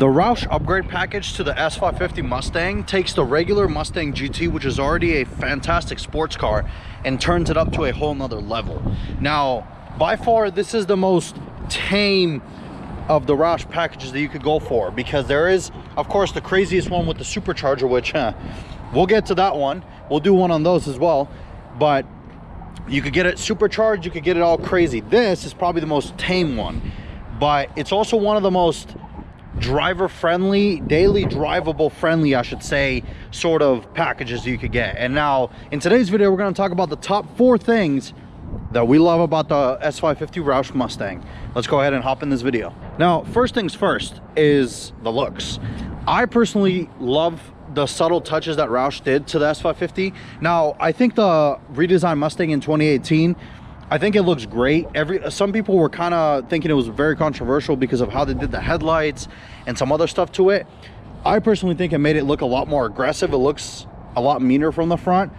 The Roush upgrade package to the S550 Mustang takes the regular Mustang GT, which is already a fantastic sports car, and turns it up to a whole nother level. Now, by far, this is the most tame of the Roush packages that you could go for, because there is, of course, the craziest one with the supercharger, which we'll get to that one. We'll do one on those as well, but you could get it supercharged, you could get it all crazy. This is probably the most tame one, but it's also one of the most driver friendly, daily drivable friendly, I should say, sort of packages you could get. And now in today's video, we're going to talk about the top 4 things that we love about the S550 Roush Mustang. Let's go ahead and hop in this video. Now, first things first is the looks. I personally love the subtle touches that Roush did to the S550. Now, I think the redesigned Mustang in 2018, I think it looks great. Some people were kind of thinking it was very controversial because of how they did the headlights and some other stuff to it. I personally think it made it look a lot more aggressive. It looks a lot meaner from the front.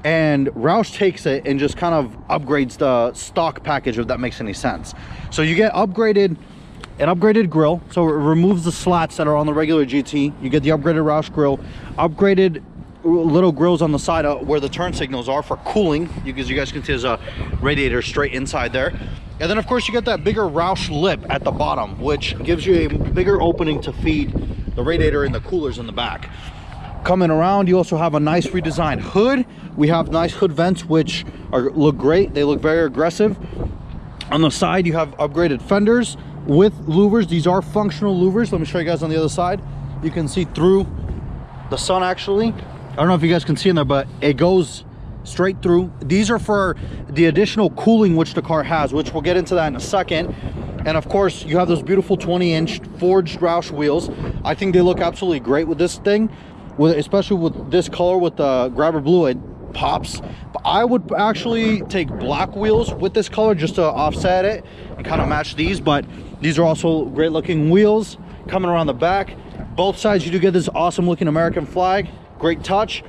And Roush takes it and just kind of upgrades the stock package, if that makes any sense. So you get an upgraded grille, so it removes the slats that are on the regular GT. You get the upgraded Roush grille, upgraded little grills on the side where the turn signals are for cooling, because you guys can see there's a radiator straight inside there. And then of course you get that bigger Roush lip at the bottom, which gives you a bigger opening to feed the radiator and the coolers in the back. Coming around, you also have a nice redesigned hood. We have nice hood vents, which look great. They look very aggressive. On the side, you have upgraded fenders with louvers. These are functional louvers. Let me show you guys on the other side. You can see through the sun, actually. I don't know if you guys can see in there, but it goes straight through. These are for the additional cooling which the car has, which we'll get into that in a second. And of course, you have those beautiful 20-inch forged Roush wheels. I think they look absolutely great with this thing, especially with this color with the grabber blue. It pops. But I would actually take black wheels with this color just to offset it and kind of match these. But these are also great looking wheels. Coming around the back, both sides, you do get this awesome looking American flag. Great touch.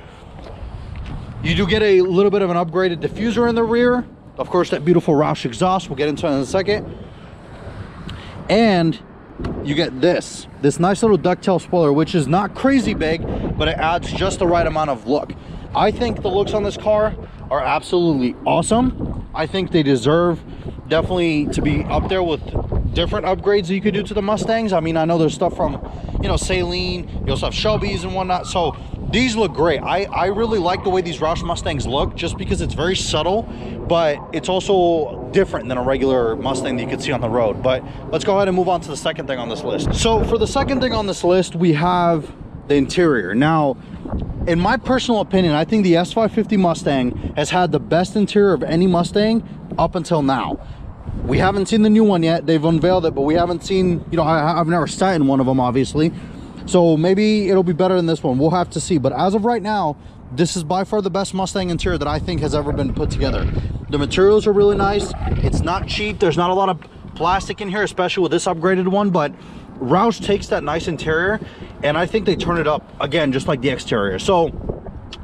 You do get a little bit of an upgraded diffuser in the rear. Of course, that beautiful Roush exhaust. We'll get into it in a second. And you get this nice little ducktail spoiler, which is not crazy big, but it adds just the right amount of look. I think the looks on this car are absolutely awesome. I think they deserve definitely to be up there with different upgrades that you could do to the Mustangs. I mean, I know there's stuff from, you know, Saleen, you also have Shelby's and whatnot. So these look great. I really like the way these Roush Mustangs look, just because it's very subtle, but it's also different than a regular Mustang that you could see on the road. But let's go ahead and move on to the second thing on this list. So for the second thing on this list, we have the interior. Now, in my personal opinion, I think the S550 Mustang has had the best interior of any Mustang up until now. We haven't seen the new one yet. They've unveiled it, but we haven't seen, you know, I've never sat in one of them, obviously. So maybe it'll be better than this one. We'll have to see. But as of right now, this is by far the best Mustang interior that I think has ever been put together. The materials are really nice. It's not cheap. There's not a lot of plastic in here, especially with this upgraded one, but Roush takes that nice interior and I think they turn it up again, just like the exterior. So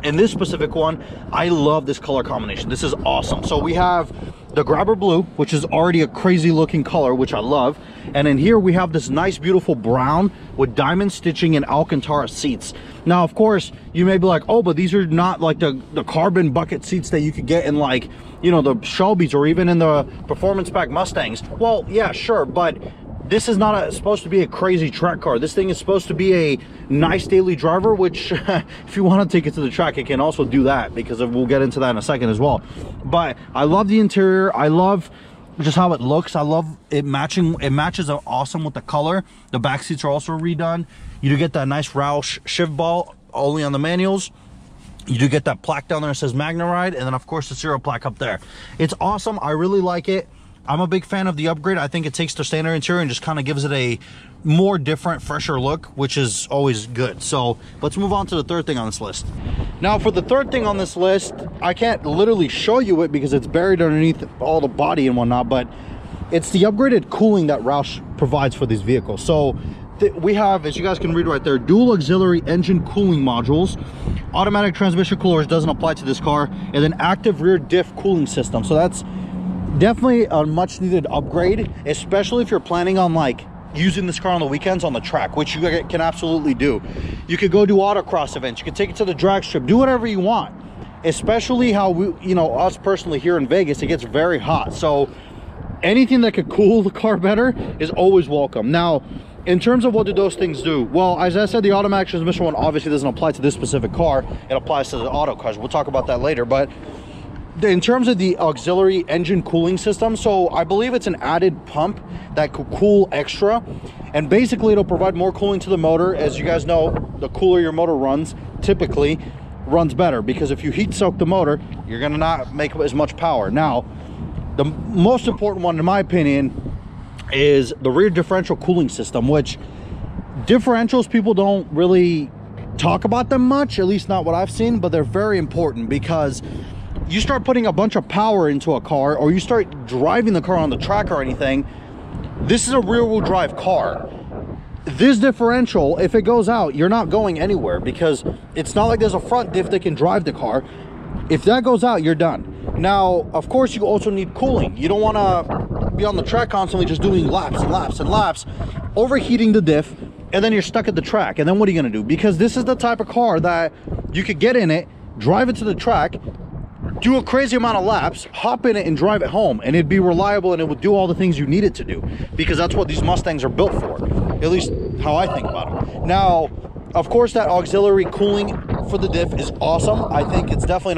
in this specific one, I love this color combination. This is awesome. So we have the grabber blue, which is already a crazy looking color, which I love. And in here we have this nice beautiful brown with diamond stitching and Alcantara seats. Now, of course, you may be like, oh, but these are not like the carbon bucket seats that you could get in, like, you know, the Shelby's or even in the performance pack Mustangs. Well, yeah, sure, but this is not supposed to be a crazy track car. This thing is supposed to be a nice daily driver, which if you want to take it to the track, it can also do that, because we'll get into that in a second as well. But I love the interior. I love just how it looks. I love it matching. It matches awesome with the color. The back seats are also redone. You do get that nice Roush shift ball only on the manuals. You do get that plaque down there that says Magna-Ride, and then of course the serial plaque up there. It's awesome. I really like it. I'm a big fan of the upgrade. I think it takes the standard interior and just kind of gives it a more different, fresher look, which is always good. So let's move on to the third thing on this list. Now, for the third thing on this list, I can't literally show you it because it's buried underneath all the body and whatnot, but it's the upgraded cooling that Roush provides for these vehicles. So we have, as you guys can read right there, dual auxiliary engine cooling modules, automatic transmission coolers, doesn't apply to this car, and then active rear diff cooling system. So that's definitely a much needed upgrade, especially if you're planning on like using this car on the weekends on the track, which you can absolutely do. You could go do autocross events, you could take it to the drag strip, do whatever you want. Especially how we, you know, us personally here in Vegas, it gets very hot, so anything that could cool the car better is always welcome. Now, in terms of what do those things do, well, as I said, the automatic transmission one obviously doesn't apply to this specific car. It applies to the auto cars. We'll talk about that later. But in terms of the auxiliary engine cooling system, so I believe it's an added pump that could cool extra, and basically it'll provide more cooling to the motor. As you guys know, the cooler your motor runs, typically runs better, because if you heat soak the motor, you're gonna not make as much power. Now, the most important one, in my opinion, is the rear differential cooling system, which differentials, people don't really talk about them much, at least not what I've seen, but they're very important, because you start putting a bunch of power into a car, or you start driving the car on the track or anything. This is a rear-wheel drive car. This differential, if it goes out, you're not going anywhere, because it's not like there's a front diff that can drive the car. If that goes out, you're done. Now, of course, you also need cooling. You don't want to be on the track constantly just doing laps and laps and laps, overheating the diff, and then you're stuck at the track. And then what are you going to do? Because this is the type of car that you could get in it, drive it to the track, do a crazy amount of laps, hop in it and drive it home, and it'd be reliable, and it would do all the things you need it to do, because that's what these Mustangs are built for, at least how I think about them. Now, of course, that auxiliary cooling for the diff is awesome. I think it's definitely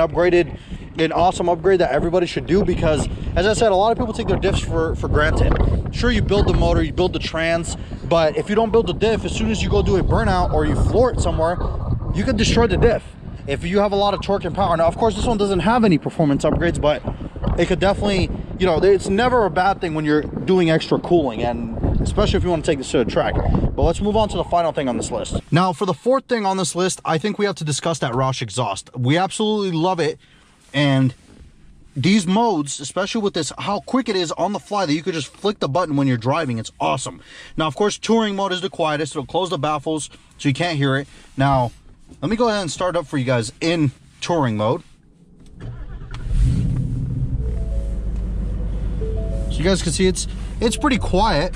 an awesome upgrade that everybody should do, because, as I said, a lot of people take their diffs for granted. Sure, you build the motor, you build the trans, but if you don't build the diff, as soon as you go do a burnout or you floor it somewhere, you can destroy the diff if you have a lot of torque and power. Now, of course, this one doesn't have any performance upgrades, but it could definitely, you know, it's never a bad thing when you're doing extra cooling, and especially if you want to take this to the track. But let's move on to the final thing on this list. Now, for the fourth thing on this list, I think we have to discuss that Roush exhaust. We absolutely love it, and these modes, especially with this, how quick it is on the fly that you could just flick the button when you're driving, it's awesome. Now, of course, touring mode is the quietest. It'll close the baffles so you can't hear it. Now, let me go ahead and start up for you guys in touring mode, so you guys can see it's pretty quiet.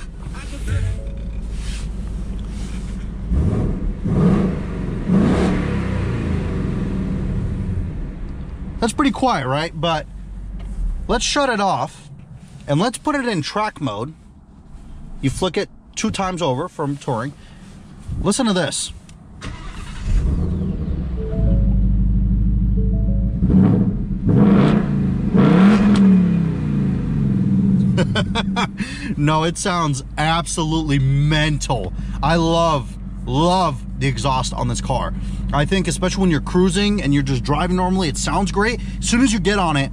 That's pretty quiet, right? But let's shut it off and let's put it in track mode. You flick it 2 times over from touring. Listen to this. No, it sounds absolutely mental. I love the exhaust on this car. I think especially when you're cruising and you're just driving normally, it sounds great. As soon as you get on it,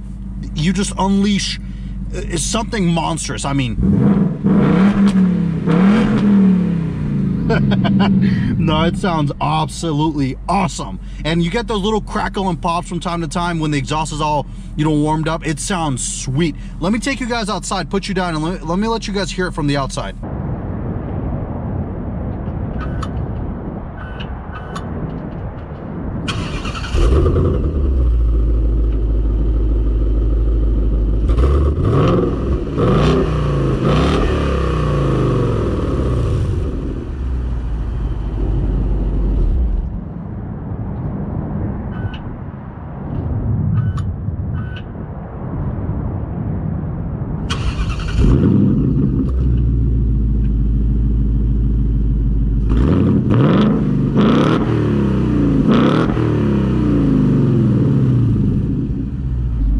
you just unleash something monstrous. I mean, no, it sounds absolutely awesome. And you get those little crackle and pops from time to time when the exhaust is all, you know, warmed up. It sounds sweet. Let me take you guys outside, put you down, and let me let you guys hear it from the outside.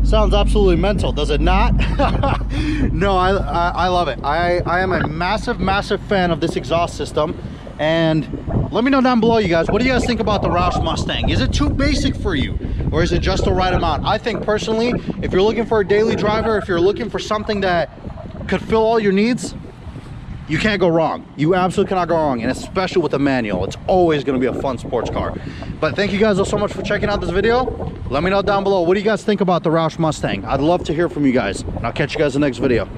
Sounds absolutely mental, does it not? No, I love it. I am a massive fan of this exhaust system. And let me know down below, you guys, what do you guys think about the Roush Mustang? Is it too basic for you, or is it just the right amount? I think personally, if you're looking for a daily driver, if you're looking for something that could fill all your needs, you can't go wrong. You absolutely cannot go wrong, and especially with a manual, it's always going to be a fun sports car. But thank you guys all so much for checking out this video. Let me know down below, what do you guys think about the Roush Mustang? I'd love to hear from you guys, and I'll catch you guys in the next video.